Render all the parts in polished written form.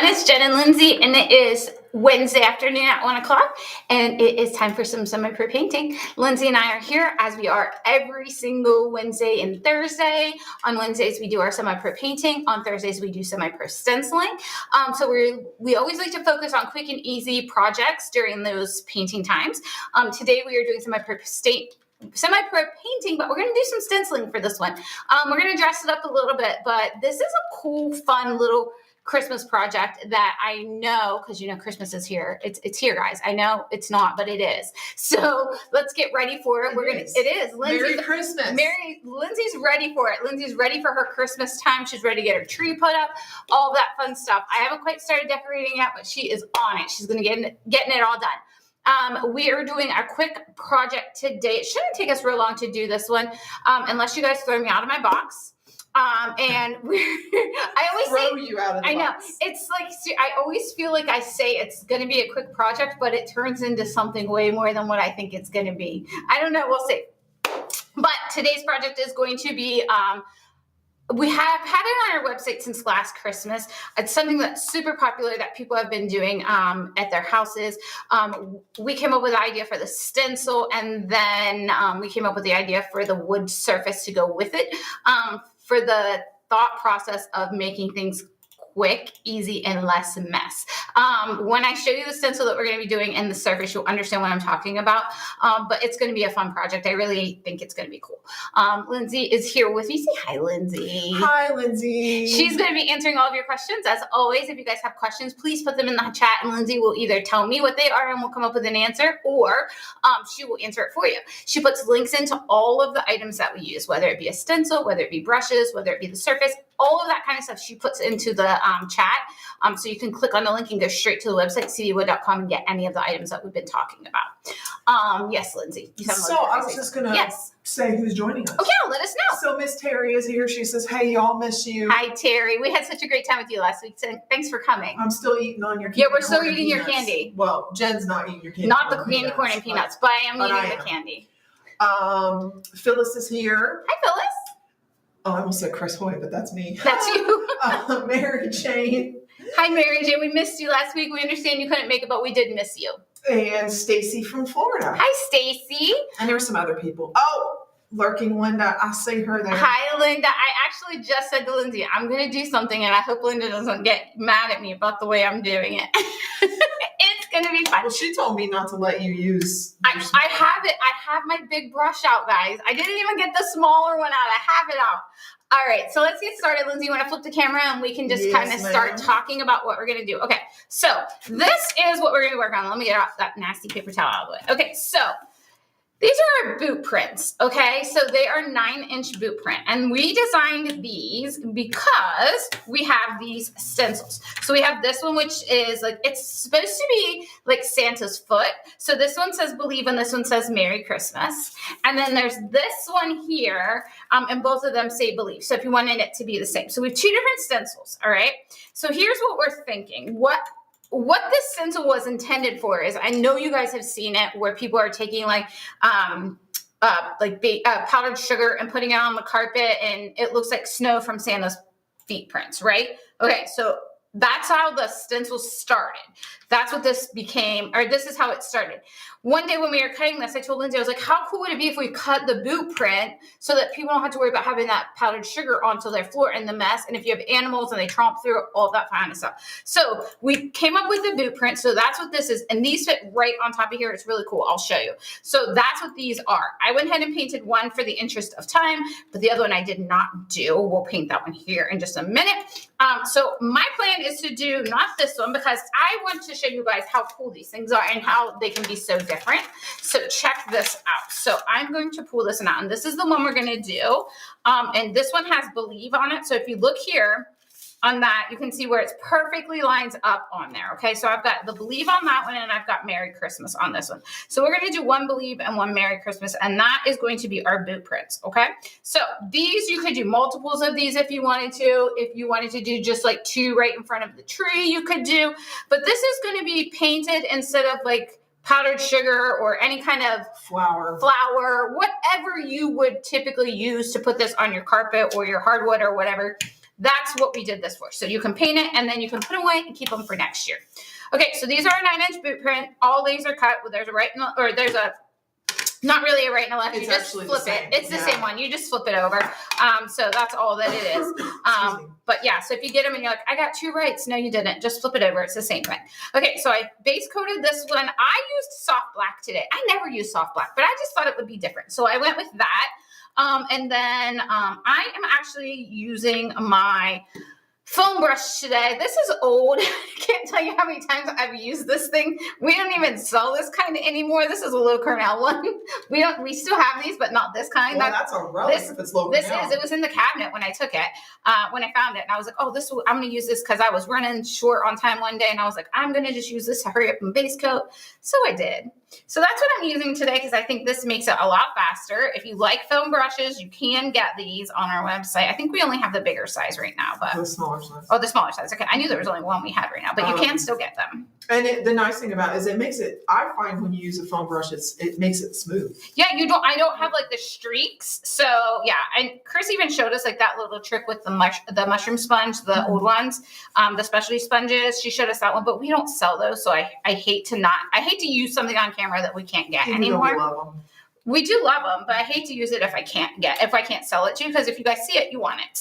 everyone. It's Jen and Lindsey, and it is Wednesday afternoon at 1 o'clock, and it is time for some semi-pro painting. Lindsey and I are here, as we are every single Wednesday and Thursday. On Wednesdays, we do our semi-pro painting. On Thursdays, we do semi-pro stenciling. So we always like to focus on quick and easy projects during those painting times. Today, we are doing semi-pro painting, but we're going to do some stenciling for this one. We're going to dress it up a little bit, but this is a cool, fun little Christmas project that I know, because you know Christmas is here. It's here, guys. I know it's not, but it is. So let's get ready for it. It is. Merry Christmas. Lindsey's ready for it. Lindsey's ready for her Christmas time. She's ready to get her tree put up, all of that fun stuff. I haven't quite started decorating yet, but she is on it. She's going to getting it all done. We are doing a quick project today. It shouldn't take us real long to do this one, unless you guys throw me out of my box. And I always throw you out of the box. I know. It's like, I always feel like I say it's going to be a quick project, but it turns into something way more than what I think it's going to be. I don't know. We'll see. But today's project is going to be, we have had it on our website since last Christmas. It's something that's super popular that people have been doing at their houses. We came up with the idea for the stencil, and then we came up with the idea for the wood surface to go with it, for the thought process of making things quick, easy, and less mess. When I show you the stencil that we're going to be doing and the surface, you'll understand what I'm talking about. But it's going to be a fun project. I really think it's going to be cool. Lindsey is here with me. Say hi, Lindsey. Hi, Lindsey. She's going to be answering all of your questions. As always, if you guys have questions, please put them in the chat, and Lindsey will either tell me what they are and we'll come up with an answer, or she will answer it for you. She puts links into all of the items that we use, whether it be a stencil, whether it be brushes, whether it be the surface, all of that kind of stuff she puts into the chat. So you can click on the link and go straight to the website, cdwood.com, and get any of the items that we've been talking about. Yes, Lindsey. So I was just going to say who's joining us. Oh, yeah, let us know. So Miss Terry is here. She says, hey, y'all, miss you. Hi, Terry. We had such a great time with you last week. So thanks for coming. I'm still eating on your candy. Yeah, we're still eating your candy. Well, Jen's not eating your candy. Not the candy corn and peanuts, but I am eating the candy. Phyllis is here. Hi, Phyllis. Oh, I almost said Chris Hoy, but that's me. That's you. Mary Jane. Hi, Mary Jane. We missed you last week. We understand you couldn't make it, but we did miss you. And Stacy from Florida. Hi, Stacy. And there were some other people. Oh, lurking Linda. I see her there. Hi, Linda. I actually just said to Lindsey, I'm going to do something, and I hope Linda doesn't get mad at me about the way I'm doing it. It's going to be fun. Well, she told me not to let you use. I have it. I have my big brush out, guys. I didn't even get the smaller one out. I have it out. All right, so let's get started. Lindsey, you want to flip the camera and we can just kind of start talking about what we're going to do. Okay, so this is what we're going to work on. Let me get off that nasty paper towel out of the way. Okay, so these are our boot prints, okay? So they are 9-inch boot print, and we designed these because we have these stencils. So we have this one, which is like, it's supposed to be like Santa's foot. So this one says believe, and this one says Merry Christmas. And then there's this one here, and both of them say believe. So if you wanted it to be the same. So we have two different stencils, all right? So here's what we're thinking. What this stencil was intended for is, I know you guys have seen it where people are taking like powdered sugar and putting it on the carpet, and it looks like snow from Santa's feet prints, right? Okay, so that's how the stencil started. That's what this became, or this is how it started. One day when we were cutting this, I told Lindsey, I was like, how cool would it be if we cut the boot print so that people don't have to worry about having that powdered sugar onto their floor and the mess, and if you have animals and they tromp through it, all that kind of stuff. So we came up with the boot print, so that's what this is, and these fit right on top of here. It's really cool. I'll show you. So that's what these are. I went ahead and painted one for the interest of time, but the other one I did not do. We'll paint that one here in just a minute. So my plan is to do not this one, because I want to show you guys how cool these things are and how they can be so different. So check this out. So I'm going to pull this one out, and this is the one we're going to do. And this one has believe on it. So if you look here on that, you can see where it's perfectly lines up on there. Okay, so I've got the believe on that one, and I've got Merry Christmas on this one. So we're going to do one believe and one Merry Christmas, and that is going to be our boot prints. Okay, so these, you could do multiples of these if you wanted to. If you wanted to do just like two right in front of the tree, you could do. But this is going to be painted instead of like powdered sugar or any kind of flour, whatever you would typically use to put this on your carpet or your hardwood or whatever. That's what we did this for. So you can paint it and then you can put them away and keep them for next year. Okay, so these are a 9-inch boot print, all laser cut. There's a right and or there's a not really a right and a left. It's you just actually flip the same. it. It's the same one. You just flip it over. So that's all that it is. But yeah, so if you get them and you're like, I got 2 rights. No, you didn't. Just flip it over. It's the same print. Okay, so I base coated this one. I used soft black today. I never use soft black, but I just thought it would be different. So I went with that. And then I am actually using my foam brush today. This is old. I can't tell you how many times I've used this thing. We don't even sell this kind anymore. This is a low Cornell one. We still have these, but not this kind. Well, that's a relic if it's low Cornell. It was in the cabinet when I took it, when I found it. And I was like, oh, I'm going to use this because I was running short on time one day. And I was like, I'm going to just use this to hurry up and base coat. So I did. So that's what I'm using today because I think this makes it a lot faster. If you like foam brushes, you can get these on our website. I think we only have the bigger size right now, but the smaller size. Oh, the smaller size. Okay, I knew there was only one we had right now, but you can still get them. And the nice thing about it is it makes it. I find when you use a foam brush, it makes it smooth. Yeah, I don't have like the streaks. So yeah, and Chris even showed us like that little trick with the mushroom sponge, the old ones, the specialty sponges. She showed us that one, but we don't sell those, so I hate to use something on camera that we can't get anymore. We love them. We do love them, but I hate to use it if I can't sell it to you, because if you guys see it, you want it.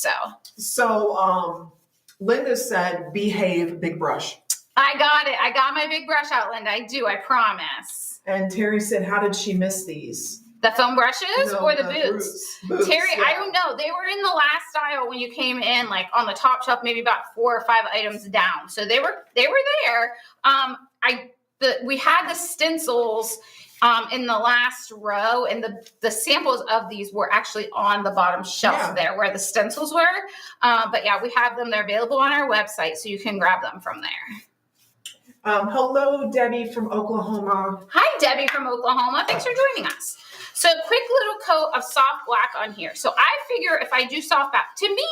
So Linda said, behave, big brush. I got it. I got my big brush out, Linda. I do. I promise. And Terry said, how did she miss these? The foam brushes or the boots? Boots, Terry, yeah. I don't know. They were in the last aisle when you came in, like on the top shelf, maybe about 4 or 5 items down. So they were there. We had the stencils in the last row, and the samples of these were actually on the bottom shelf there where the stencils were. But yeah, we have them. They're available on our website, so you can grab them from there. Hello, Debbie from Oklahoma. Hi, Debbie from Oklahoma. Thanks for joining us. So quick little coat of soft black on here. So I figure if I do soft black, to me,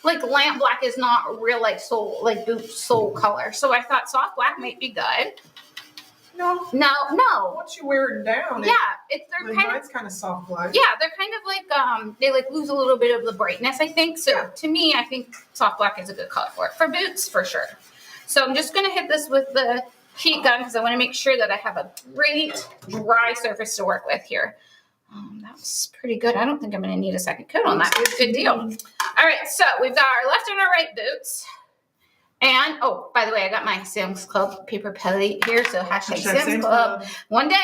like lamp black is not real boot sole color. So I thought soft black might be good. No. Once you wear it down, mine's kind of soft black. Yeah, they're kind of like they like lose a little bit of the brightness, I think. So to me, I think soft black is a good color for it. For boots, for sure. So I'm just gonna hit this with the heat gun because I want to make sure that I have a great dry surface to work with here. That was pretty good. I don't think I'm gonna need a second coat on that. Good deal. All right, so we've got our left and our right boots. And, oh, by the way, I got my Sam's Club paper plate here, so hashtag Sam's Club. One day,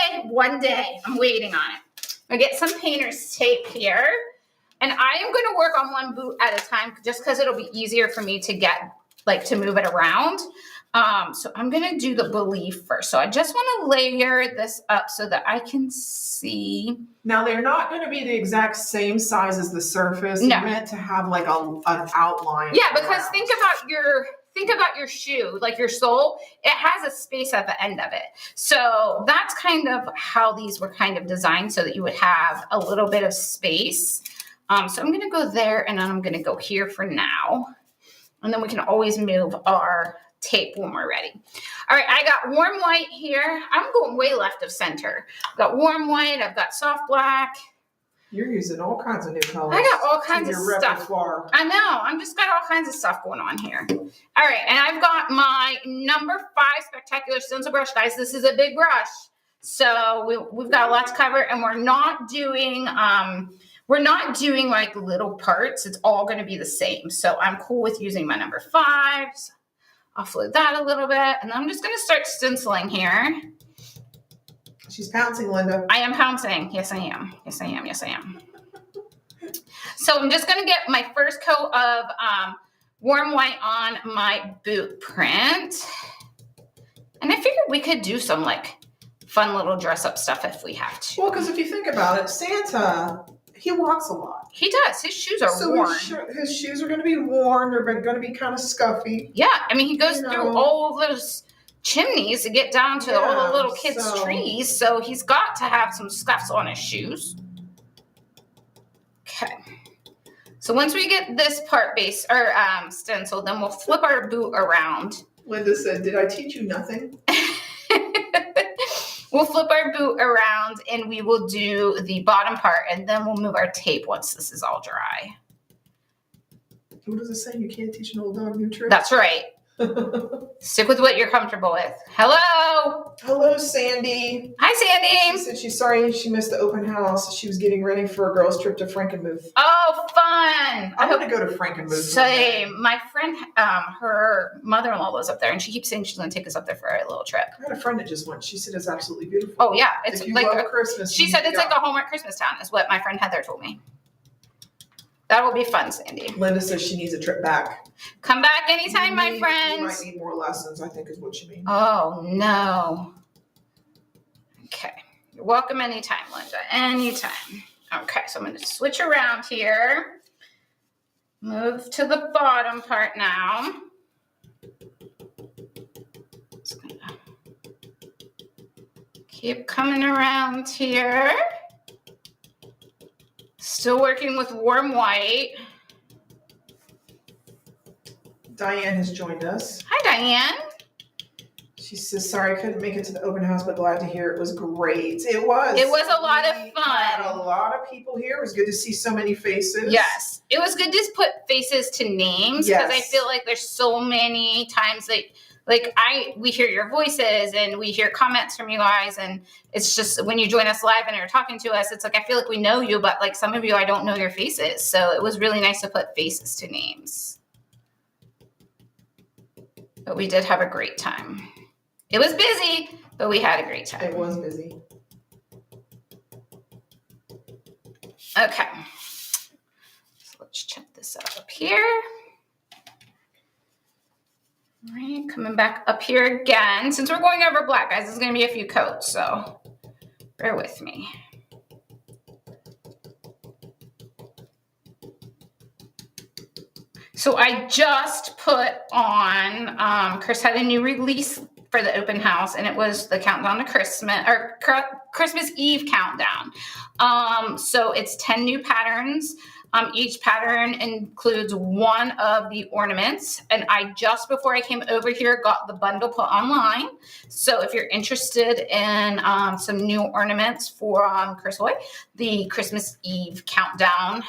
I'm waiting on it. I'm going to get some painter's tape here, and I am going to work on one boot at a time just because it'll be easier for me to get, to move it around. So I'm going to do the relief first. So I just want to layer this up so that I can see. Now, they're not going to be the exact same size as the surface. No. They're meant to have an outline. Yeah, because think about your shoe, like your sole, it has a space at the end of it. So that's kind of how these were kind of designed, so that you would have a little bit of space. So I'm going to go there, and then I'm going to go here for now. And then we can always move our tape when we're ready. All right, I got warm white here. I'm going way left of center. I've got warm white. I've got soft black. You're using all kinds of new colors. I got all kinds of stuff. Repertoire. I know. I'm just got all kinds of stuff going on here. All right, and I've got my number 5 Spectacular Stencil Brush, guys. This is a big brush, so we've got a lot to cover, and we're not doing like little parts. It's all going to be the same. So I'm cool with using my number 5. So I'll flip that a little bit, and I'm just going to start stenciling here. She's pouncing, Linda. I am pouncing. Yes, I am. So I'm just going to get my first coat of warm white on my boot print. And I figured we could do some fun little dress up stuff if we have to. Well, because if you think about it, Santa, he walks a lot. He does. His shoes are worn. His shoes are going to be worn. They're going to be kind of scuffy. Yeah. I mean, he goes through all those chimneys to get down to all the little kids' trees, so he's got to have some scuffs on his shoes. Okay, so once we get this part stenciled, then we'll flip our boot around. Linda said, did I teach you nothing? We'll flip our boot around, and we will do the bottom part, and then we'll move our tape once this is all dry. What does it say? You can't teach an old dog new tricks. That's right. Stick with what you're comfortable with. Hello. Hello, Sandy. Hi, Sandy. She said she's sorry she missed the open house. She was getting ready for a girls' trip to Frankenmuth. Oh, fun. I want to go to Frankenmuth. Same. My friend, her mother-in-law lives up there, and she keeps saying she's going to take us up there for a little trip. I had a friend that just went. She said it's absolutely beautiful. Oh, yeah. It's if you like love Christmas. She said it's like a Hallmark Christmas town, is what my friend Heather told me. That will be fun, Sandy. Linda says she needs a trip back. Come back anytime, my friends. You might need more lessons, I think is what you mean. Oh, no. Okay. You're welcome anytime, Linda. Anytime. Okay, so I'm going to switch around here. Move to the bottom part now. Just gonna keep coming around here. Still working with warm white. Diane has joined us. Hi, Diane. She says, sorry I couldn't make it to the open house, but glad to hear it was great. It was. It was a lot of We fun. had a lot of people here. It was good to see so many faces. Yes. It was good to put faces to names because I feel like there's so many times that we hear your voices and we hear comments from you guys, and it's just when you join us live and you're talking to us, it's like I feel like we know you, but like some of you I don't know your faces. So it was really nice to put faces to names. But we did have a great time. It was busy, but we had a great time. It was busy. Okay. So let's check this out up here. All right, coming back up here again. Since we're going over black, guys, there's going to be a few coats, so bear with me. So I just put on, Chris had a new release for the open house, and it was the countdown to Christmas, or Christmas Eve countdown. So it's 10 new patterns. Each pattern includes one of the ornaments, and I just before I came over here got the bundle put online. So if you're interested in some new ornaments for Chris Hoy, the Christmas Eve countdown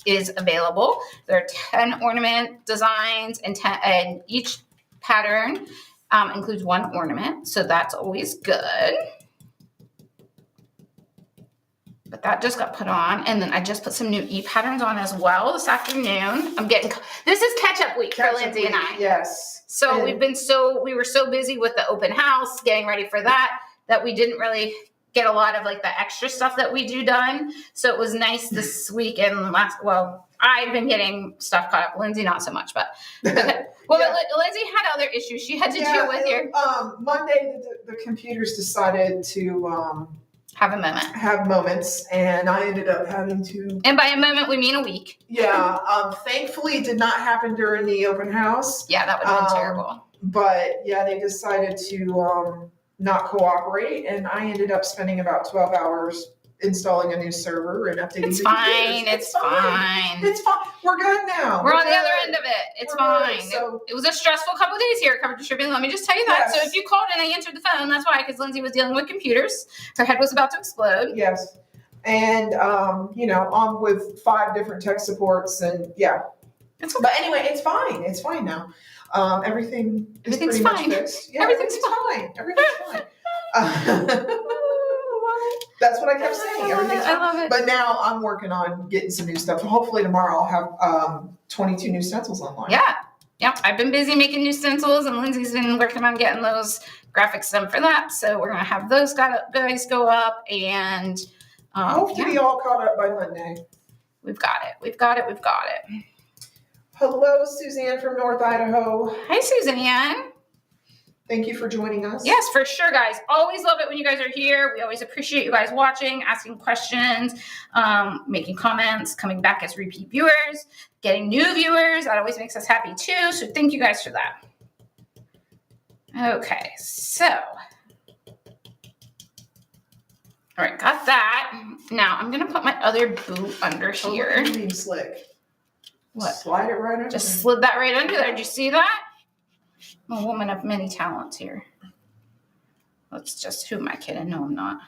is available. There are 10 ornament designs, and each pattern includes one ornament, so that's always good. But that just got put on, and then I just put some new e-patterns on as well this afternoon. This is catch-up week for Lindsay and I. Yes. So we were so busy with the open house, getting ready for that we didn't really get a lot of like the extra stuff that we do done. So it was nice this week and I've been getting stuff caught up. Lindsay, not so much, but okay. Well, yeah. Lindsay had other issues she had to deal with here. Monday, the computers decided to have moments, and I ended up having to. And by a moment, we mean a week. Yeah. Thankfully, it did not happen during the open house. Yeah, that would have been terrible. But yeah, they decided to not cooperate, and I ended up spending about 12 hours installing a new server and updating. It's fine. It's fine. It's fine. We're good now. We're on the other end of it. It's fine. So, it was a stressful couple of days here at Covered Distributing. Let me just tell you that. Yes. So if you called and I answered the phone, that's why, because Lindsay was dealing with computers. Her head was about to explode. Yes. And, I'm with 5 different tech supports, and yeah. Okay. But anyway, it's fine. It's fine now. Everything's pretty fine. much fixed. Yeah, Everything's fine. Everything's fine. That's what I kept saying. Everything's fine. I love it. But now I'm working on getting some new stuff. Hopefully tomorrow I'll have 22 new stencils online. Yeah. Yep. I've been busy making new stencils, and Lindsay's been working on getting those graphics done for that. So we're going to have those guys go up, and hope to be all caught up by Monday. We've got it. Hello, Suzanne from North Idaho. Hi, Suzanne. Thank you for joining us. Yes, for sure, guys. Always love it when you guys are here. We always appreciate you guys watching, asking questions, making comments, coming back as repeat viewers, getting new viewers. That always makes us happy too. So thank you guys for that. Okay, so. All right, got that. Now I'm going to put my other boot under here. What do you mean slick? What? Slide it right under. Just slid that right under there. Did you see that? I'm a woman of many talents here. Who am I kidding? No, I'm not.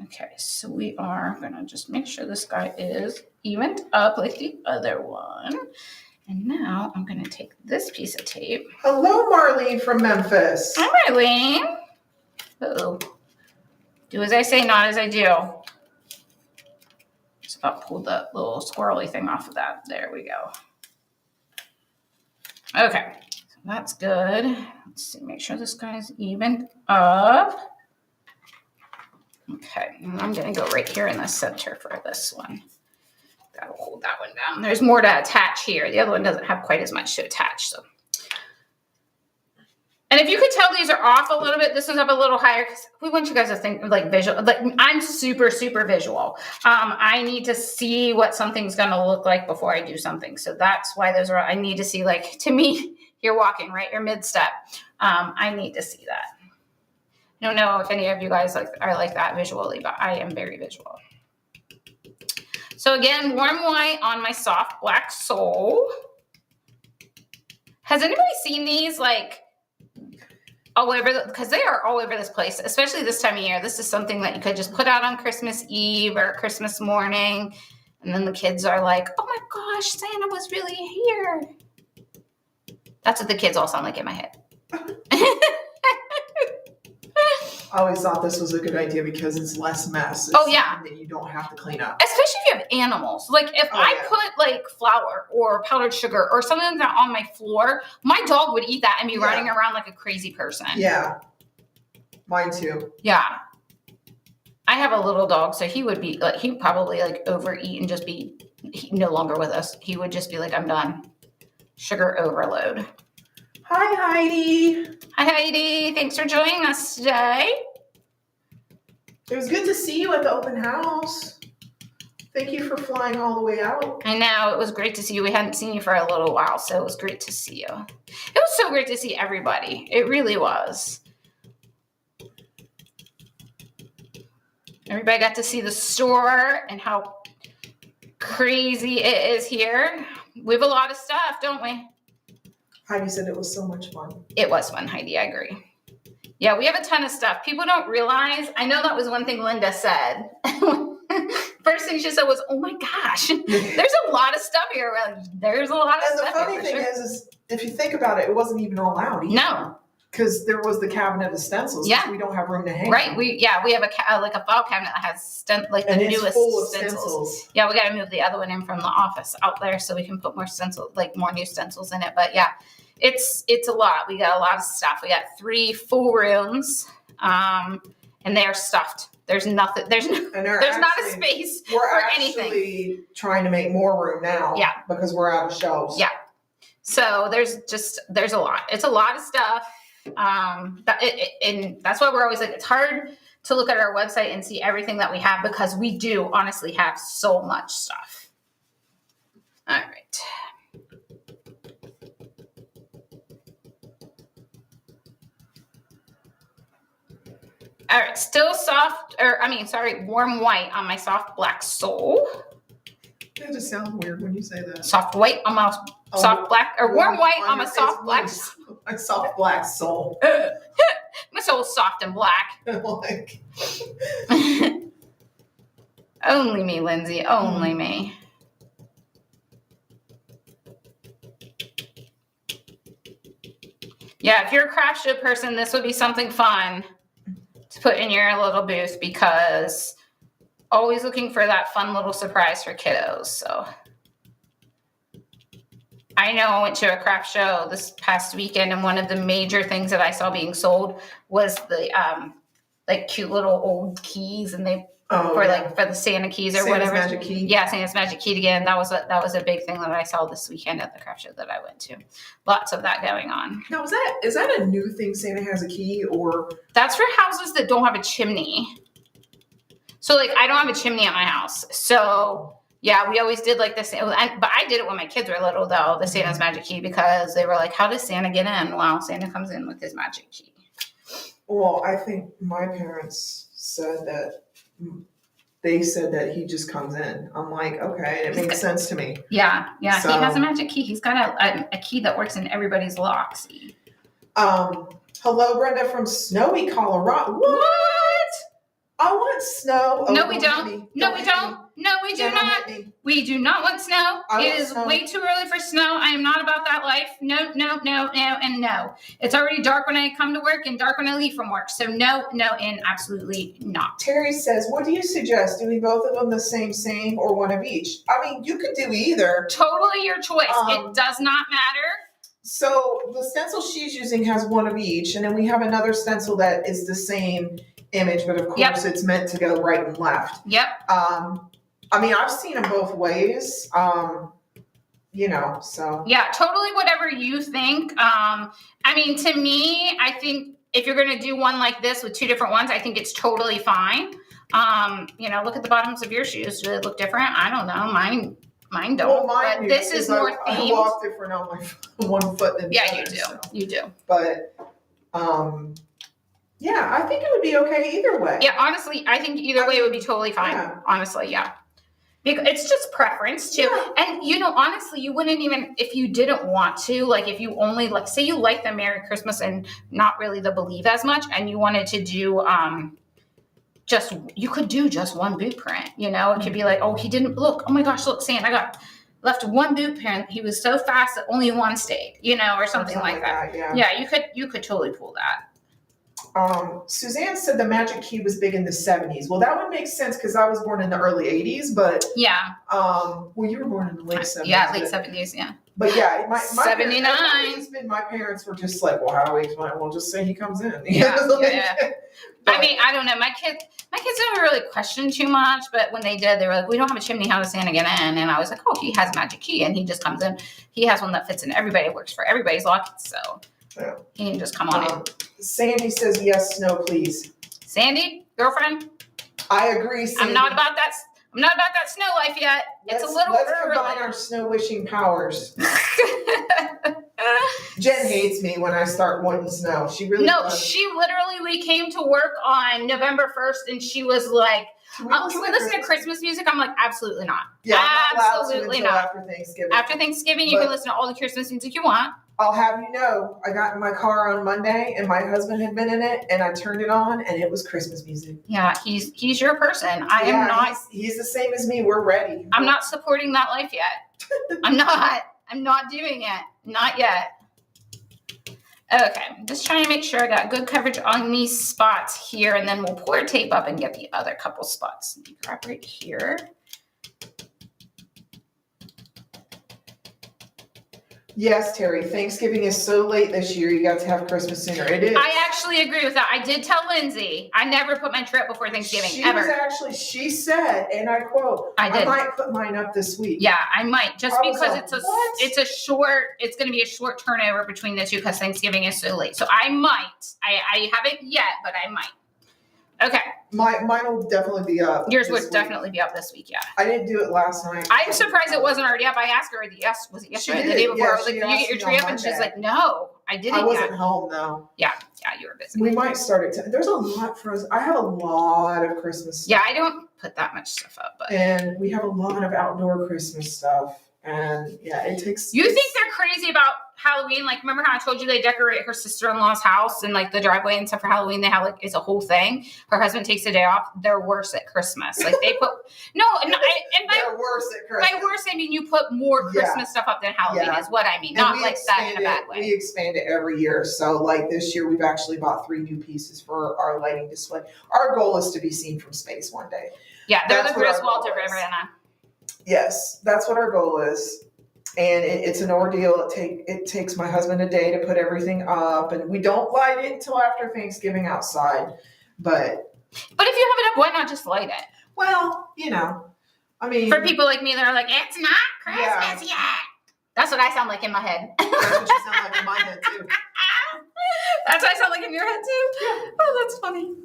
Okay, so we are gonna just make sure this guy is evened up like the other one. And now I'm gonna take this piece of tape. Hello, Marlene from Memphis. Hi, Marlene. Uh-oh. Do as I say, not as I do. Just about pulled that little squirrely thing off of that. There we go. Okay, so that's good. Let's see, make sure this guy's evened up. Okay, and I'm gonna go right here in the center for this one. That'll hold that one down. There's more to attach here. The other one doesn't have quite as much to attach, so. And if you could tell these are off a little bit, this one's up a little higher because we want you guys to think like visual. Like I'm super, super visual. I need to see what something's gonna look like before I do something. So that's why those are, I need to see, like, to me, you're walking, right? You're mid-step. I need to see that. I don't know if any of you guys are like that visually, but I am very visual. So again, warm white on my soft black sole. Has anybody seen these like all over, because they are all over this place, especially this time of year. This is something that you could just put out on Christmas Eve or Christmas morning. And then the kids are like, oh my gosh, Santa was really here. That's what the kids all sound like in my head. I always thought this was a good idea because it's less mess. Oh, yeah. That you don't have to clean up. Especially if you have animals. Like if I put like flour or powdered sugar or something like that on my floor, my dog would eat that and be running around like a crazy person. Yeah. Mine too. Yeah. I have a little dog, so he would be like, he'd probably like overeat and just be no longer with us. He would just be like, I'm done. Sugar overload. Hi, Heidi. Hi, Heidi. Thanks for joining us today. It was good to see you at the open house. Thank you for flying all the way out. I know. It was great to see you. We hadn't seen you for a little while, so it was great to see you. It was so great to see everybody. It really was. Everybody got to see the store and how crazy it is here. We have a lot of stuff, don't we? Heidi said it was so much fun. It was fun, Heidi. I agree. Yeah, we have a ton of stuff. People don't realize. I know that was one thing Linda said. First thing she said was, oh my gosh, there's a lot of stuff here. There's a lot of stuff here. And the funny thing is, if you think about it, it wasn't even all out either. No. Because there was the cabinet of stencils. Yeah. We don't have room to hang. Right. We have a file cabinet that has the newest full of stencils. Yeah, we got to move the other one in from the office out there so we can put more stencils, like more new stencils in it. But yeah, it's a lot. We got a lot of stuff. We got 3 full rooms, and they are stuffed. There's nothing. There's not a space for anything. We're actually trying to make more room now. Yeah. Because we're out of shelves. Yeah. So there's a lot. It's a lot of stuff. And that's why we're always like, it's hard to look at our website and see everything that we have because we do honestly have so much stuff. All right. All right, still warm white on my soft black sole. It just sounds weird when you say that. Soft white on my soft black, or warm white on my soft black. My soft black soul. My soul's soft and black. Like. Only me, Lindsay. Only me. Yeah, if you're a craft show person, this would be something fun to put in your little booth because always looking for that fun little surprise for kiddos. So I know I went to a craft show this past weekend, and one of the major things that I saw being sold was the like cute little old keys, and they for the Santa keys or Santa's whatever. Magic Key. Yeah, Santa's Magic Key again. That was a big thing that I saw this weekend at the craft show that I went to. Lots of that going on. Now, is that a new thing? Santa has a key, or that's for houses that don't have a chimney. So like I don't have a chimney at my house, so. Yeah, we always did like this, but I did it when my kids were little, though, the Santa's Magic Key, because they were like, how does Santa get in? Well, Santa comes in with his magic key. Well, I think my parents said that he just comes in. I'm like, okay, it makes sense to me. Yeah, so, he has a magic key. He's got a key that works in everybody's locks. Hello, Brenda from snowy Colorado. What? I want snow. Oh, No, we don't. No, we hit don't. me. No, we do Don't not. hit me. We do not want snow. I It want is snow. way too early for snow. I am not about that life. No, no, no, no, and no. It's already dark when I come to work and dark when I leave from work. So no, no, and absolutely not. Terry says, what do you suggest? Doing both of them the same, or one of each? I mean, you could do either. Totally your choice. It does not matter. So the stencil she's using has one of each, and then we have another stencil that is the same image, but of course it's meant to go right and left. Yep. I mean, I've seen them both ways. You know, so yeah, totally whatever you think. I mean, to me, I think if you're going to do one like this with two different ones, I think it's totally fine. You know, look at the bottoms of your shoes. Do they look different? I don't know. Mine don't. Well, mine but do, this is more I themed. walk different on my one foot than the Yeah, other, you do. so. You do. But yeah, I think it would be okay either way. Yeah, honestly, I think either way would be totally fine. Yeah. Honestly, yeah. Because it's just preference too. Yeah. And you know, honestly, you wouldn't even, if you didn't want to, like if you only like, say you like the Merry Christmas and not really the Believe as much, and you wanted to do you could do just one boot print, you know? It could be like, oh, he didn't look, oh my gosh, look, Santa got left one boot print. He was so fast that only one stayed, you know, or something like that. Yeah, you could totally pull that. Suzanne said the Magic Key was big in the 70s. Well, that would make sense because I was born in the early 80s, but yeah. Well, you were born in the late 70s. Yeah, late 70s, yeah. But yeah, my 79. My parents were just like, well, how do we explain it? We'll just say he comes in. Yeah, like, yeah. But, I mean, I don't know. My kids never really questioned too much, but when they did, they were like, we don't have a chimney. How does Santa get in? And I was like, oh, he has a Magic Key and he just comes in. He has one that fits in everybody. It works for everybody's lock. So yeah. He can just come on in. Sandy says, yes, snow, please. Sandy, girlfriend? I agree, Sandy. I'm not about that snow life yet. It's a little let's early. combine our snow wishing powers. Jen hates me when I start wanting snow. She really does. She literally, we came to work on November 1st and she was like, can we listen to Christmas music? I'm like, absolutely not. Yeah, absolutely not. After Thanksgiving. After Thanksgiving, you can listen to all the Christmas music you want. I'll have you know, I got in my car on Monday and my husband had been in it and I turned it on and it was Christmas music. Yeah, he's your person. I am not. He's the same as me. We're ready. I'm not supporting that life yet. I'm not doing it. Not yet. Okay, I'm just trying to make sure I got good coverage on these spots here, and then we'll pour tape up and get the other couple spots. Let me grab right here. Yes, Terry, Thanksgiving is so late this year. You got to have Christmas sooner. It is. I actually agree with that. I did tell Lindsay, I never put my trip before Thanksgiving, ever. She said, and I quote, I might put mine up this week. Yeah, I might, just because it's going to be a short turnover between the two because Thanksgiving is so late. So I might. I haven't yet, but I might. Okay. Mine will definitely be up. Yours would definitely be up this week, yeah. I didn't do it last night. I'm surprised it wasn't already up. I asked her, was it yesterday or the day before? I was like, did you get your tree up? And she's like, no, I didn't. I wasn't home though. Yeah, you were busy. We might start it. There's a lot for us. I have a lot of Christmas stuff. Yeah, I don't put that much stuff up. But. And we have a lot of outdoor Christmas stuff. And yeah, it takes. You think they're crazy about Halloween? Like, remember how I told you they decorate her sister-in-law's house and like the driveway and stuff for Halloween? They have like, it's a whole thing. Her husband takes a day off. They're worse at Christmas. Like they put, they're worse at Christmas. By worse, I mean you put more Christmas stuff up than Halloween is what I mean. Not like that in a bad way. We expand it every year. So like this year, we've actually bought 3 new pieces for our lighting display. Our goal is to be seen from space one day. Yeah, they're the Griswold of Ravenna. Yes, that's what our goal is. And it's an ordeal. It takes my husband a day to put everything up. And we don't light it until after Thanksgiving outside. But if you have it up, why not just light it? Well, you know, I mean. For people like me that are like, it's not Christmas yet. That's what I sound like in my head. That's what you sound like in my head, too. That's what I sound like in your head, too? Yeah. Oh, that's funny.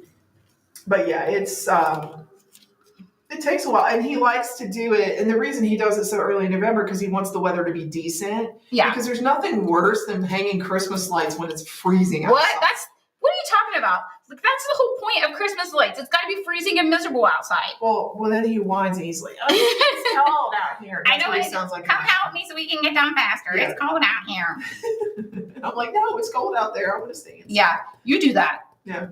But yeah, it takes a while, and he likes to do it. And the reason he does it so early in November because he wants the weather to be decent. Yeah. Because there's nothing worse than hanging Christmas lights when it's freezing outside. What are you talking about? Like, that's the whole point of Christmas lights. It's got to be freezing and miserable outside. Well, then he whines and he's like, "Oh, it's cold out here." That's what he sounds like. Come help me so we can get done faster. Yeah. It's cold out here. I'm like, no, it's cold out there. I want to stay inside. Yeah, you do that. Yeah.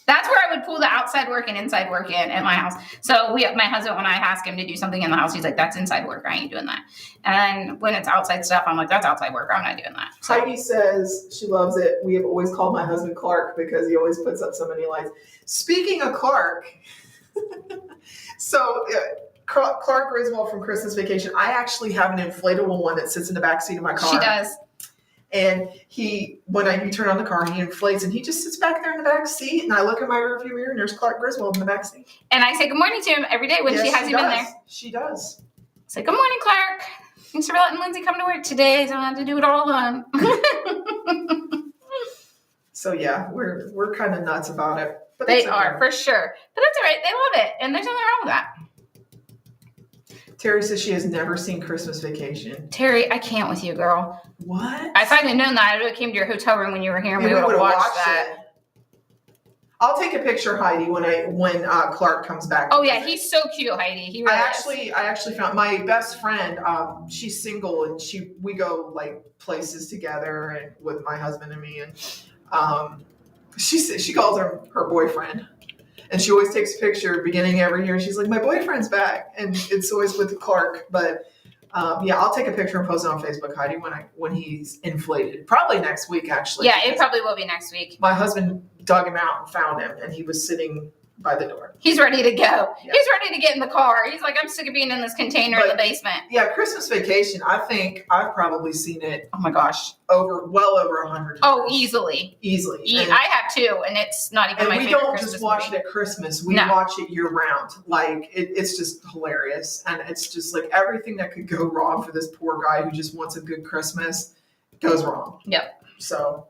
That's where I would pull the outside work and inside work in at my house. So my husband, when I ask him to do something in the house, he's like, that's inside work. I ain't doing that. And when it's outside stuff, I'm like, that's outside work. I'm not doing that. So, Heidi says she loves it. We have always called my husband Clark because he always puts up so many lights. Speaking of Clark, so Clark Griswold from Christmas Vacation, I actually have an inflatable one that sits in the back seat of my car. She does. And when you turn on the car, he inflates and he just sits back there in the back seat. And I look in my rearview mirror and there's Clark Griswold in the back seat. And I say good morning to him every day when she has him in there. She does. Say, good morning, Clark. Thanks for letting Lindsay come to work today. So I don't have to do it all alone. So yeah, we're kind of nuts about it. But They are, for sure. But that's all right. They love it. And there's nothing wrong with that. Terry says she has never seen Christmas Vacation. Terry, I can't with you, girl. What? If I hadn't known that, I would have came to your hotel room when you were here and we would have watched that. It. I'll take a picture, Heidi, when Clark comes back. Oh yeah, he's so cute, Heidi. He really I actually found my best friend. She's single and we go like places together and with my husband and me, and she calls her boyfriend. And she always takes a picture beginning every year. She's like, my boyfriend's back. And it's always with Clark. But I'll take a picture and post it on Facebook, Heidi, when he's inflated. Probably next week, actually. Yeah, it probably will be next week. My husband dug him out and found him. And he was sitting by the door. He's ready to go. Yeah. He's ready to get in the car. He's like, I'm sick of being in this container in the basement. Yeah, Christmas Vacation, I think I've probably seen it. Oh my gosh. Well over 100 times. Oh, easily. I have too, and it's not even my favorite. And we don't just watch it at Christmas. We watch it year round. Like, it's just hilarious. And it's just like everything that could go wrong for this poor guy who just wants a good Christmas goes wrong. Yep. So...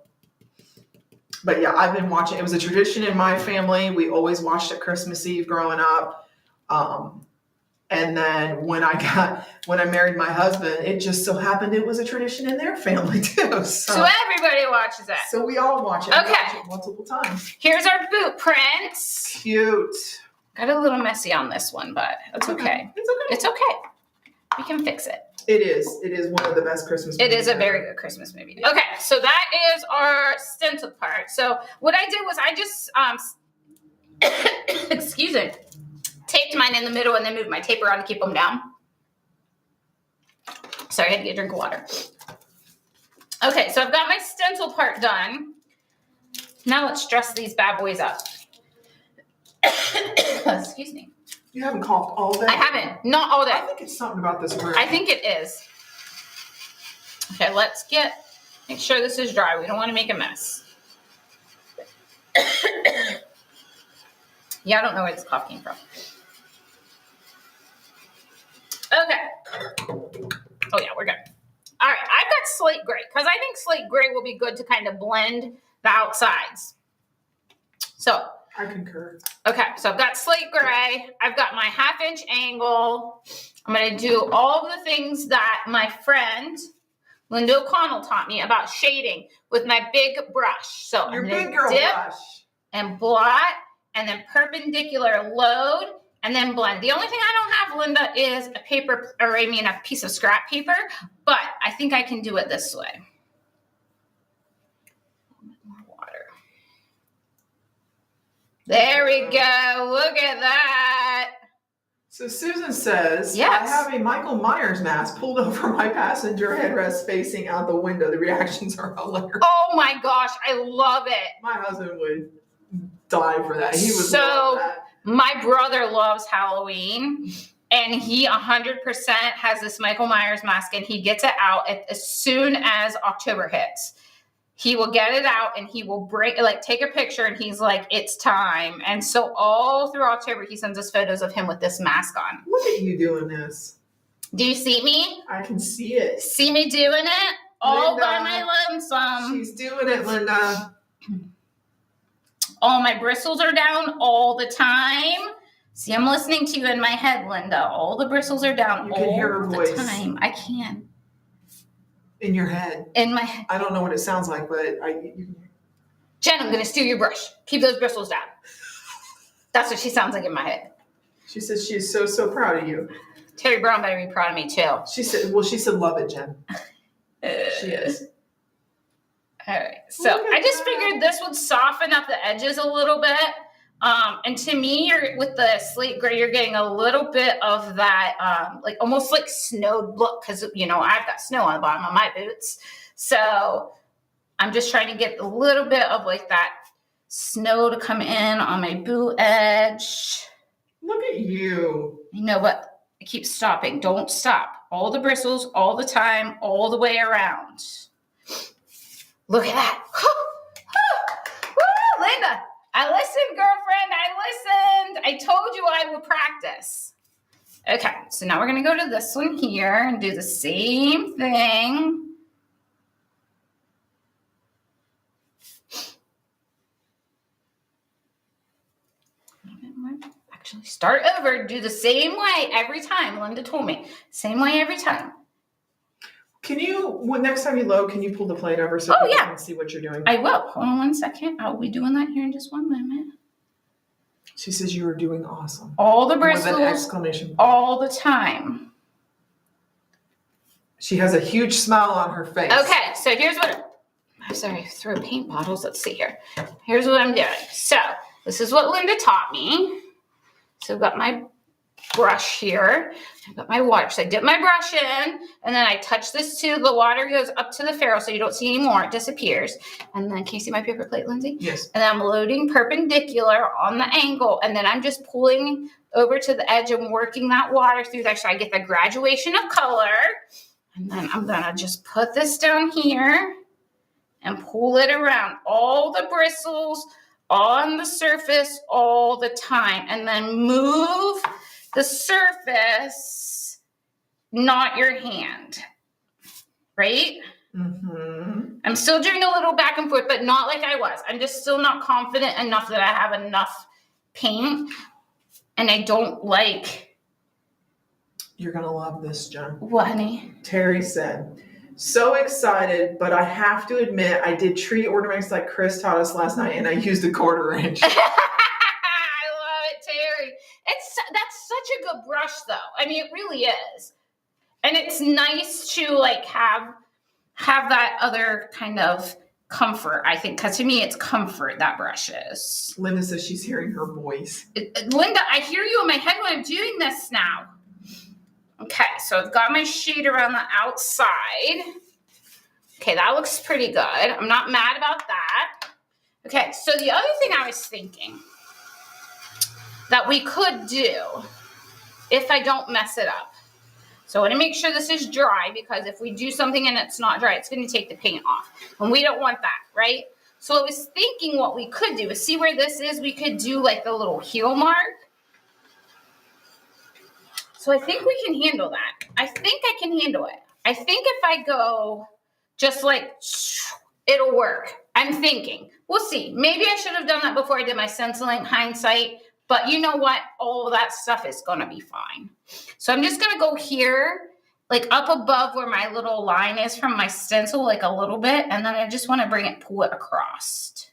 But yeah, I've been watching. It was a tradition in my family. We always watched it Christmas Eve growing up. And then when I married my husband, it just so happened it was a tradition in their family too. So everybody watches it. So we all watch it. Okay. We watch it multiple times. Here's our boot prints. Cute. Got a little messy on this one, but it's okay. It's okay. We can fix it. It is. It is one of the best Christmas movies. It is a very good Christmas movie. Okay, so that is our stencil part. So what I did was I just, excuse me, taped mine in the middle and then moved my tape around to keep them down. Sorry, I had to get a drink of water. Okay, so I've got my stencil part done. Now let's dress these bad boys up. Excuse me. You haven't coughed all day? I haven't. Not all day. I think it's something about this room. I think it is. Okay, let's make sure this is dry. We don't want to make a mess. Yeah, I don't know where this cough came from. Okay. Oh, yeah, we're good. All right, I've got slate gray because I think slate gray will be good to kind of blend the outsides. So I concur. Okay, so I've got slate gray. I've got my 1/2-inch angle. I'm going to do all the things that my friend Linda O'Connell taught me about shading with my big brush. So your I'm big girl dip brush and blot and then perpendicular load and then blend. The only thing I don't have, Linda, is a piece of scrap paper, but I think I can do it this way. There we go. Look at that. So Susan says, yes. I have a Michael Myers mask pulled over my passenger headrest facing out the window. The reactions are hilarious. Oh my gosh, I love it. My husband would die for that. He was so my brother loves Halloween and he 100% has this Michael Myers mask and he gets it out as soon as October hits. He will get it out and he will take a picture and he's like, it's time. And so all through October, he sends us photos of him with this mask on. Look at you doing this. Do you see me? I can see it. See me doing it? All by my lonesome. She's doing it, Linda. All my bristles are down all the time. See, I'm listening to you in my head, Linda. All the bristles are down all the time. I can. In your head. In my head. I don't know what it sounds like, but Jen, I'm going to steal your brush. Keep those bristles down. That's what she sounds like in my head. She says she is so, so proud of you. Terry Brown better be proud of me, too. She said, love it, Jen. She is. All right, so I just figured this would soften up the edges a little bit. And to me, with the slate gray, you're getting a little bit of that, like almost like snowed look, because I've got snow on the bottom of my boots. So I'm just trying to get a little bit of like that snow to come in on my boot edge. Look at you. You know what? I keep stopping. Don't stop. All the bristles, all the time, all the way around. Look at that. Woo, Linda, I listened, girlfriend. I listened. I told you I would practice. Okay, so now we're going to go to this one here and do the same thing. Actually, start over. Do the same way every time. Linda told me. Same way every time. Can you, next time you load, can you pull the plate over so people can see what you're doing? I will. Hold on one second. I'll be doing that here in just one moment. She says you are doing awesome. All the bristles. With an exclamation point. All the time. She has a huge smile on her face. Okay, so here's what. I'm sorry, I threw paint bottles. Let's see here. Here's what I'm doing. So this is what Linda taught me. So I've got my brush here. I've got my water. So I dip my brush in, and then I touch this too. The water goes up to the ferrule so you don't see any more. It disappears. And then, can you see my paper plate, Lindsay? Yes. And then I'm loading perpendicular on the angle, and then I'm just pulling over to the edge and working that water through there so I get the graduation of color. And then I'm going to just put this down here and pull it around. All the bristles on the surface all the time, and then move the surface, not your hand, right? Mm-hmm. I'm still doing a little back and forth, but not like I was. I'm just still not confident enough that I have enough paint, and I don't like. You're going to love this, Jen. What, honey? Terry said, so excited, but I have to admit I did tree ornaments like Chris taught us last night, and I used a 1/4 inch. I love it, Terry. That's such a good brush, though. I mean, it really is. And it's nice to like have that other kind of comfort, I think, because to me it's comfort, that brush is. Linda says she's hearing her voice. Linda, I hear you in my head when I'm doing this now. Okay, so I've got my shade around the outside. Okay, that looks pretty good. I'm not mad about that. Okay, so the other thing I was thinking that we could do if I don't mess it up. So I want to make sure this is dry, because if we do something and it's not dry, it's going to take the paint off. And we don't want that, right? So I was thinking what we could do is, see where this is? We could do like the little heel mark. So I think we can handle that. I think I can handle it. I think if I go just like, it'll work. I'm thinking. We'll see. Maybe I should have done that before I did my stenciling, hindsight. But you know what? All of that stuff is going to be fine. So I'm just going to go here, like up above where my little line is from my stencil, like a little bit. And then I just want to pull it across.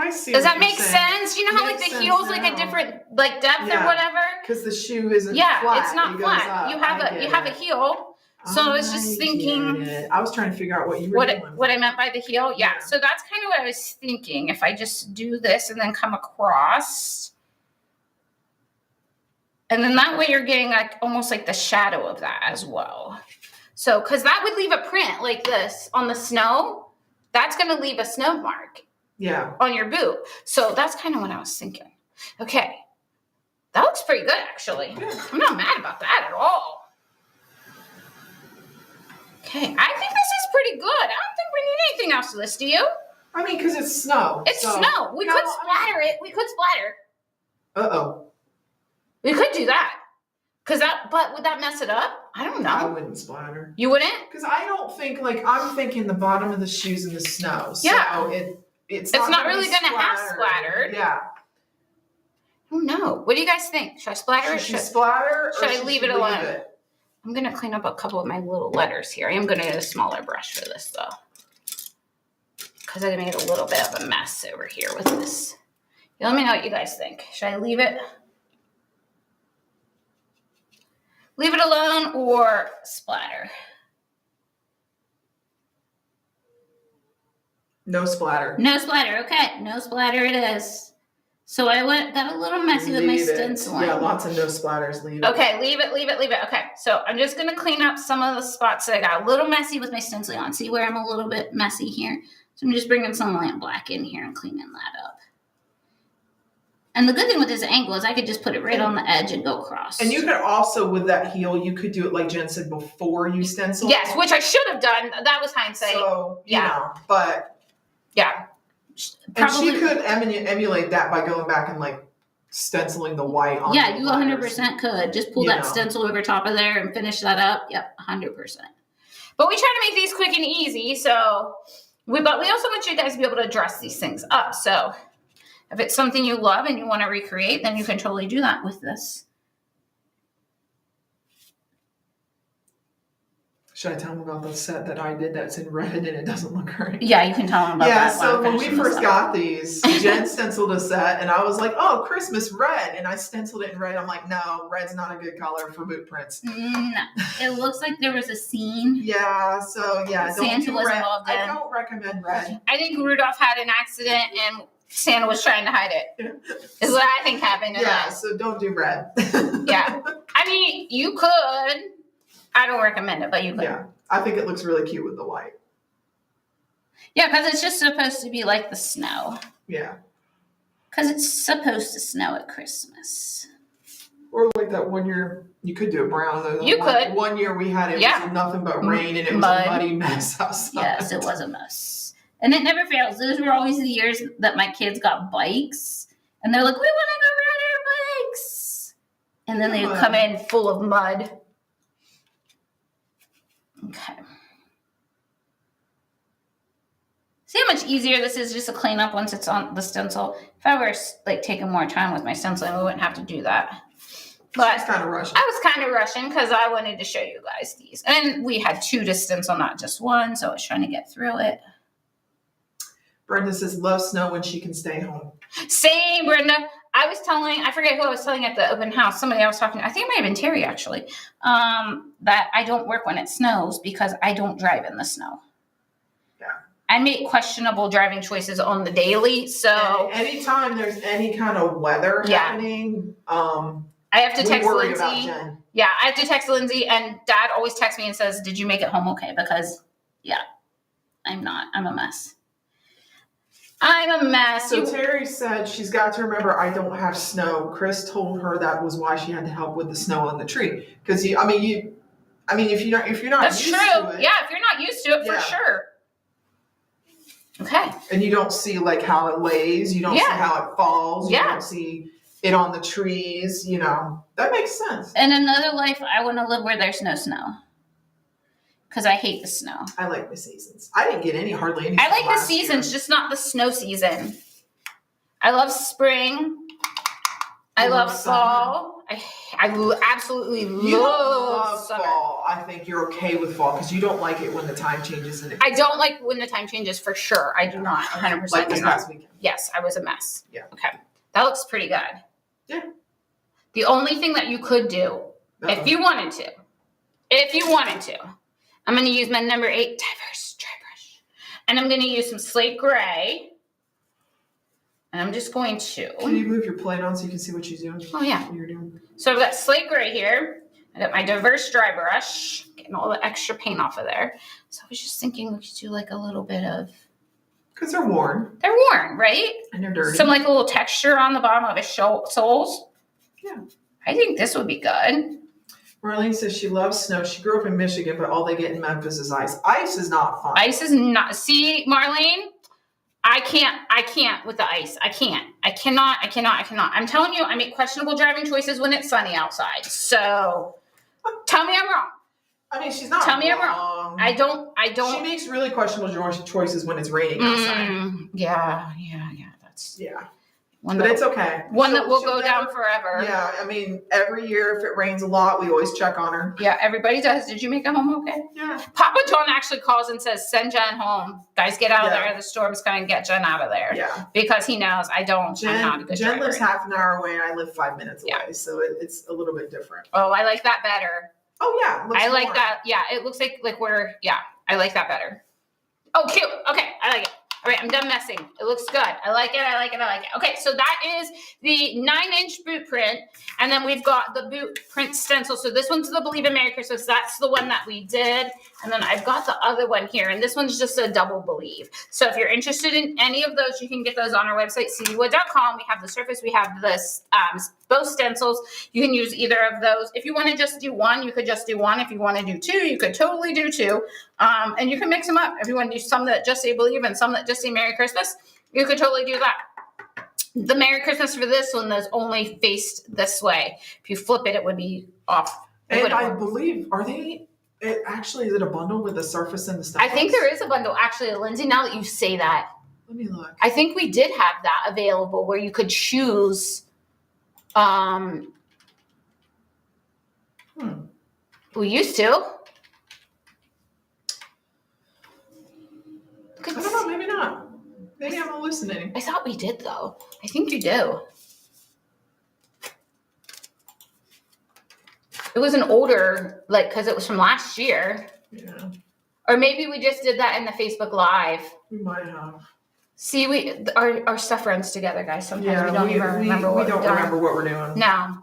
I see. Does that make sense? You know how like the heel's like a different like depth or whatever? Because the shoe isn't flat. It's not flat. You have a heel. So I was just thinking. I was trying to figure out what you were doing. What I meant by the heel. Yeah. So that's kind of what I was thinking. If I just do this and then come across. And then that way you're getting like almost like the shadow of that as well. So, because that would leave a print like this on the snow. That's going to leave a snow mark. Yeah. On your boot. So that's kind of what I was thinking. Okay. That looks pretty good, actually. Yeah. I'm not mad about that at all. Okay. I think this is pretty good. I don't think we need anything else to this, do you? I mean, because it's snow. It's snow. We could splatter it. We could splatter. Uh-oh. We could do that. But would that mess it up? I don't know. I wouldn't splatter. You wouldn't? Because I don't think, I'm thinking the bottom of the shoes in the snow. So yeah. It's not really going to have splattered. Yeah. Oh no. What do you guys think? Should I splatter it? Should she splatter? Should I leave it alone? I'm going to clean up a couple of my little letters here. I am going to get a smaller brush for this though. Because I made a little bit of a mess over here with this. Let me know what you guys think. Should I leave it? Leave it alone or splatter? No splatter. No splatter. Okay, no splatter it is. So I got a little messy with my stenciling. Yeah, lots of no splatters. Leave it. Okay, leave it. Okay, so I'm just going to clean up some of the spots that I got a little messy with my stenciling on. See where I'm a little bit messy here? So I'm just bringing some lamp black in here and cleaning that up. And the good thing with this angle is I could just put it right on the edge and go across. And you could also, with that heel, you could do it like Jen said before you stencil. Yes, which I should have done. That was hindsight. So, you know, but. Yeah. And she could emulate that by going back and like stenciling the white on. Yeah, you 100% could. Just pull that stencil over top of there and finish that up. Yep, 100%. But we try to make these quick and easy. So, but we also want you guys to be able to dress these things up. So, if it's something you love and you want to recreate, then you can totally do that with this. Should I tell them about the set that I did that's in red and it doesn't look right? Yeah, you can tell them about that. Yeah, so when we first got these, Jen stenciled a set and I was like, oh, Christmas red. And I stenciled it in red. I'm like, no, red's not a good color for boot prints. No, it looks like there was a scene. Yeah, so yeah, Santa was involved in. I don't recommend red. I think Rudolph had an accident and Santa was trying to hide it. Is what I think happened. Yeah, so don't do red. Yeah. I mean, you could. I don't recommend it, but you could. Yeah, I think it looks really cute with the white. Yeah, because it's just supposed to be like the snow. Yeah. Because it's supposed to snow at Christmas. Or like that one year, you could do it brown. Though. You could. One year we had it was nothing but rain and it was a muddy mess outside. Yes, it was a mess. And it never fails. Those were always the years that my kids got bikes. And they're like, we want to go ride our bikes. And then they would come in full of mud. Okay. See how much easier this is just to clean up once it's on the stencil? If I were like taking more time with my stenciling, we wouldn't have to do that. But I was kind of rushing because I wanted to show you guys these. And we had 2 to stencil, not just 1. So I was trying to get through it. Brenda says, love snow when she can stay home. Same, Brenda. I forget who I was telling at the open house. Somebody I was talking to, I think it might have been Terry actually, that I don't work when it snows because I don't drive in the snow. Yeah. I make questionable driving choices on the daily. So anytime there's any kind of weather happening, I have to text Lindsay. Yeah, I have to text Lindsay, and Dad always texts me and says, did you make it home okay? Because, I'm not. I'm a mess. I'm a mess. So Terry said she's got to remember I don't have snow. Chris told her that was why she had to help with the snow on the tree. Because if you're not That's used true. to it. Yeah, if you're not used to it, for sure. Okay. And you don't see like how it lays. You don't see how it falls. You don't see it on the trees. That makes sense. In another life, I want to live where there's no snow. Because I hate the snow. I like the seasons. I didn't get hardly any. I like the seasons, just not the snow season. I love spring. I love fall. I absolutely love summer. Fall. I think you're okay with fall because you don't like it when the time changes. I don't like when the time changes for sure. I do not 100%. Like this past weekend. Yes, I was a mess. Yeah. Okay. That looks pretty good. Yeah. The only thing that you could do, if you wanted to, I'm going to use my number 8 diverse dry brush. And I'm going to use some slate gray. And I'm just going to. Can you move your plate on so you can see what she's doing? Oh, yeah. What you're doing. So I've got slate gray here. I got my diverse dry brush. Getting all the extra paint off of there. So I was just thinking we could do like a little bit of. Because they're worn. They're worn, right? And they're dirty. Some like a little texture on the bottom of his soles. Yeah. I think this would be good. Marlene says she loves snow. She grew up in Michigan, but all they get in Memphis is ice. Ice is not fun. Ice is not. See, Marlene, I can't with the ice. I cannot. I'm telling you, I make questionable driving choices when it's sunny outside. So tell me I'm wrong. I mean, she's not Tell me I'm wrong. I don't. She makes really questionable choices when it's raining outside. Yeah. That's. Yeah. But it's okay. One that will She'll go down forever. Yeah, I mean, every year if it rains a lot, we always check on her. Yeah, everybody does. Did you make it home okay? Yeah. Papa John actually calls and says, send Jen home. Guys, get out of there. The storm's coming. Get Jen out of there. Yeah. Because he knows I'm not a good Jen driver. lives half an hour away and I live 5 minutes away. So it's a little bit different. Oh, I like that better. Oh, yeah. I like that. Yeah, it looks like I like that better. Oh, cute. Okay, I like it. All right, I'm done messing. It looks good. I like it. Okay, so that is the 9-inch boot print. And then we've got the boot print stencil. So this one's the Believe in Merry Christmas. That's the one that we did. And then I've got the other one here. And this one's just a double believe. So if you're interested in any of those, you can get those on our website, cdwood.com. We have the surface. We have this, both stencils. You can use either of those. If you want to just do one, you could just do one. If you want to do two, you could totally do two. And you can mix them up. If you want to do some that just say believe and some that just say Merry Christmas, you could totally do that. The Merry Christmas for this one is only faced this way. If you flip it, it would be off. And I believe, is it a bundle with the surface and the stuff? I think there is a bundle. Actually, Lindsay, now that you say that. Let me look. I think we did have that available where you could choose. We used to. I don't know, maybe not. Maybe I'm hallucinating. I thought we did, though. I think you do. It was an older, because it was from last year. Yeah. Or maybe we just did that in the Facebook Live. We might have. See, our stuff runs together, guys. Sometimes we don't even remember what we're doing. We don't remember what we're doing. No.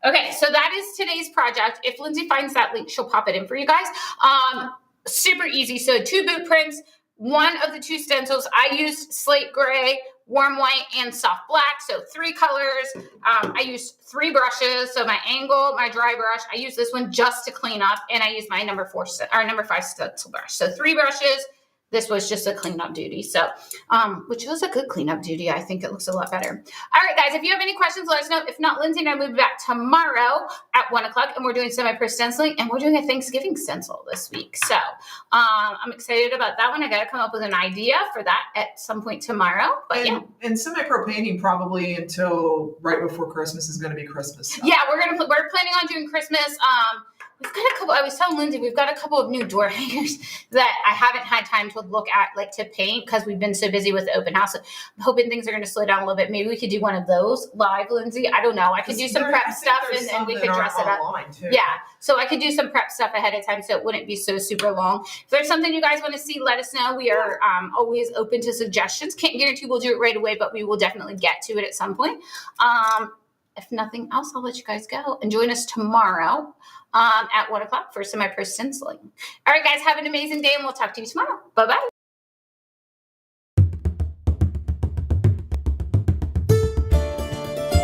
Okay, so that is today's project. If Lindsay finds that link, she'll pop it in for you guys. Super easy. So 2 boot prints. One of the 2 stencils, I used slate gray, warm white, and soft black. So 3 colors. I used 3 brushes. So my angle, my dry brush. I use this one just to clean up, and I use my number 5 stencil brush. So 3 brushes. This was just a cleanup duty. So, which was a good cleanup duty. I think it looks a lot better. All right, guys, if you have any questions, let us know. If not, Lindsay and I will be back tomorrow at 1:00, and we're doing semi-pro stenciling, and we're doing a Thanksgiving stencil this week. So, I'm excited about that one. I got to come up with an idea for that at some point tomorrow. But and semi-pro painting probably until right before Christmas is going to be Christmas stuff. Yeah, we're planning on doing Christmas. We've got a couple, I was telling Lindsay, we've got a couple of new door hangers that I haven't had time to look at, to paint because we've been so busy with the open house. I'm hoping things are going to slow down a little bit. Maybe we could do one of those live, Lindsay. I don't know. I could do some prep stuff and we could dress it up. Too. Yeah. So I could do some prep stuff ahead of time so it wouldn't be so super long. If there's something you guys want to see, let us know. We are always open to suggestions. Can't guarantee we'll do it right away, but we will definitely get to it at some point. If nothing else, I'll let you guys go and join us tomorrow at 1:00 for semi-pro stenciling. All right, guys, have an amazing day, and we'll talk to you tomorrow. Bye-bye.